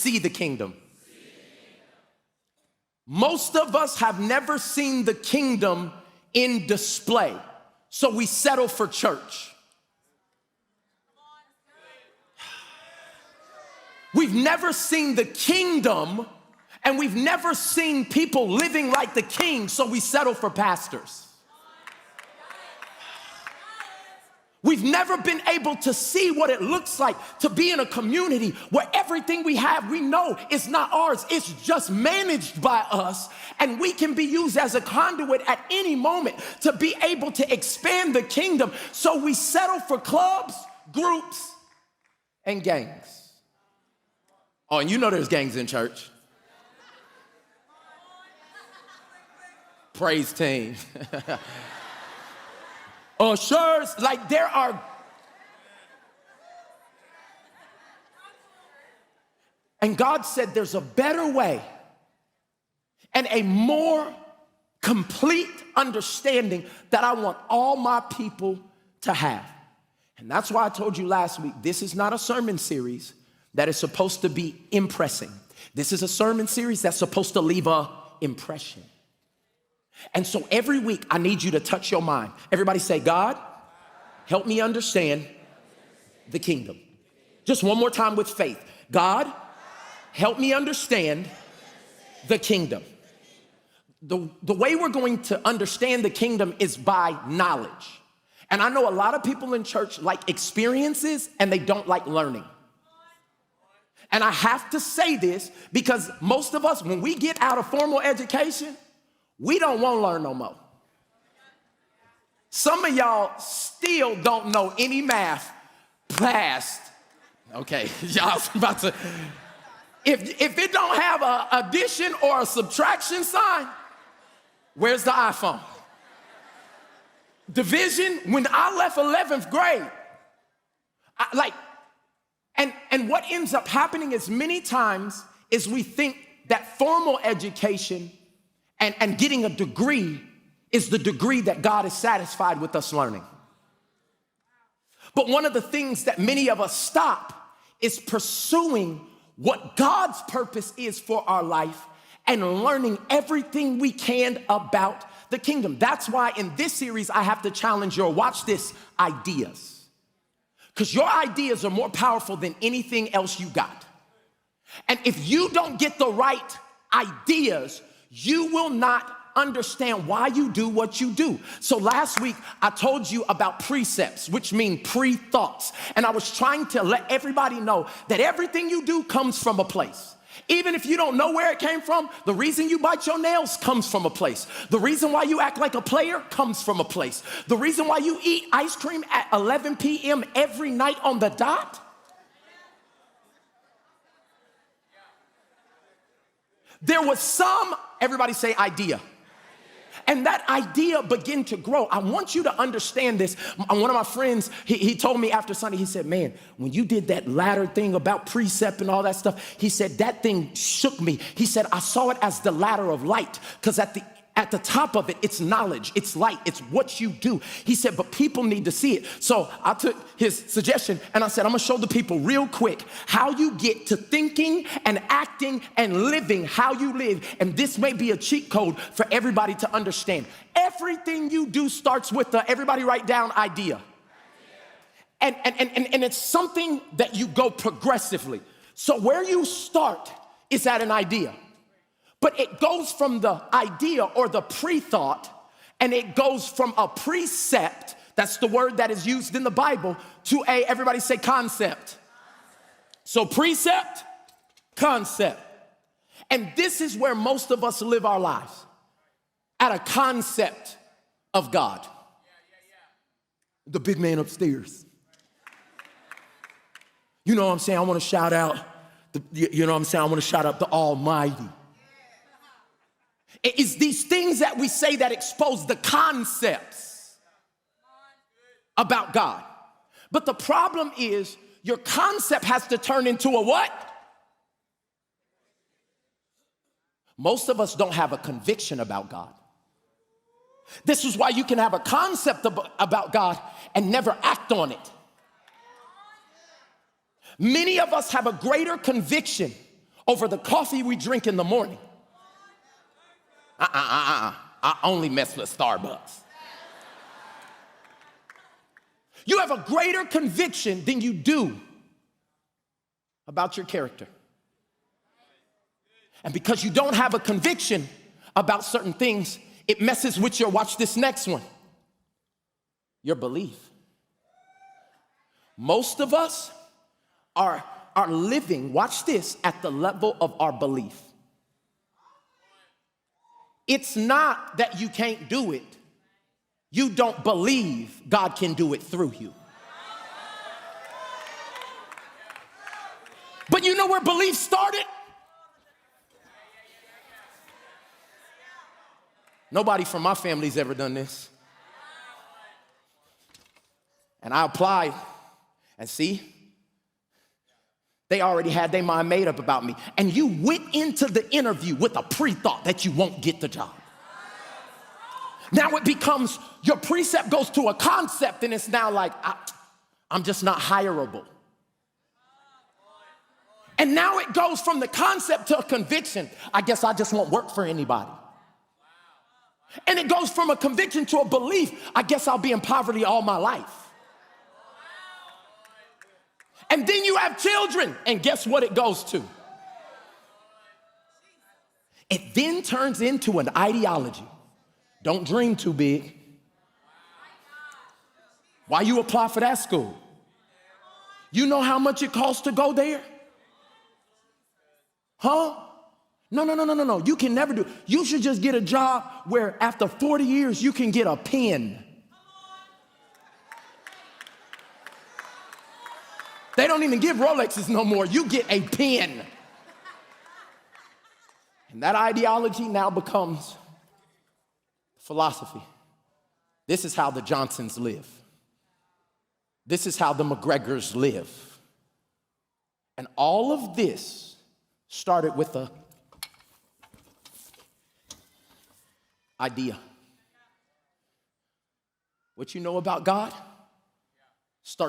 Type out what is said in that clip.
see the kingdom. Most of us have never seen the kingdom in display, so we settle for church. We've never seen the kingdom, and we've never seen people living like the king, so we settle for pastors. We've never been able to see what it looks like to be in a community where everything we have, we know is not ours. It's just managed by us, and we can be used as a conduit at any moment to be able to expand the kingdom. So we settle for clubs, groups, and gangs. Oh, and you know there's gangs in church. Praise team. Ushers, like there are. And God said there's a better way and a more complete understanding that I want all my people to have. And that's why I told you last week, this is not a sermon series that is supposed to be impressing. This is a sermon series that's supposed to leave an impression. And so every week, I need you to touch your mind. Everybody say, God, help me understand the kingdom. Just one more time with faith. God, help me understand the kingdom. The way we're going to understand the kingdom is by knowledge. And I know a lot of people in church like experiences and they don't like learning. And I have to say this because most of us, when we get out of formal education, we don't want to learn no more. Some of y'all still don't know any math past. Okay, y'all about to. If it don't have an addition or a subtraction sign, where's the iPhone? Division, when I left 11th grade, and what ends up happening is many times is we think that formal education and getting a degree is the degree that God is satisfied with us learning. But one of the things that many of us stop is pursuing what God's purpose is for our life and learning everything we can about the kingdom. That's why in this series, I have to challenge your, watch this, ideas. Because your ideas are more powerful than anything else you got. And if you don't get the right ideas, you will not understand why you do what you do. So last week, I told you about precepts, which mean pre-thoughts. And I was trying to let everybody know that everything you do comes from a place. Even if you don't know where it came from, the reason you bite your nails comes from a place. The reason why you act like a player comes from a place. The reason why you eat ice cream at 11 p.m. every night on the dot. There was some, everybody say idea. And that idea began to grow. I want you to understand this. One of my friends, he told me after Sunday, he said, man, when you did that ladder thing about precept and all that stuff, he said, that thing shook me. He said, I saw it as the ladder of light because at the top of it, it's knowledge, it's light, it's what you do. He said, but people need to see it. So I took his suggestion and I said, I'm gonna show the people real quick how you get to thinking and acting and living how you live. And this may be a cheat code for everybody to understand. Everything you do starts with everybody write down idea. And it's something that you go progressively. So where you start is at an idea. But it goes from the idea or the pre-thought, and it goes from a precept, that's the word that is used in the Bible, to everybody say concept. So precept, concept. And this is where most of us live our lives, at a concept of God. The big man upstairs. You know what I'm saying? I want to shout out, I want to shout out the Almighty. It's these things that we say that expose the concepts about God. But the problem is your concept has to turn into a what? Most of us don't have a conviction about God. This is why you can have a concept about God and never act on it. Many of us have a greater conviction over the coffee we drink in the morning. I only mess with Starbucks. You have a greater conviction than you do about your character. And because you don't have a conviction about certain things, it messes with your, watch this next one, your belief. Most of us are living, watch this, at the level of our belief. It's not that you can't do it. You don't believe God can do it through you. But you know where belief started? Nobody from my family's ever done this. And I applied, and see, they already had their mind made up about me. And you went into the interview with a pre-thought that you won't get the job. Now it becomes, your precept goes to a concept, and it's now like, I'm just not hireable. And now it goes from the concept to a conviction. I guess I just won't work for anybody. And it goes from a conviction to a belief. I guess I'll be in poverty all my life. And then you have children, and guess what it goes to? It then turns into an ideology. Don't dream too big. Why you apply for that school? You know how much it costs to go there? Huh? No. You can never do it. You should just get a job where after 40 years you can get a pen. They don't even give Rolexes no more. You get a pen. And that ideology now becomes philosophy. This is how the Johnsons live. This is how the McGregors live. And all of this started with a idea. What you know about God? Start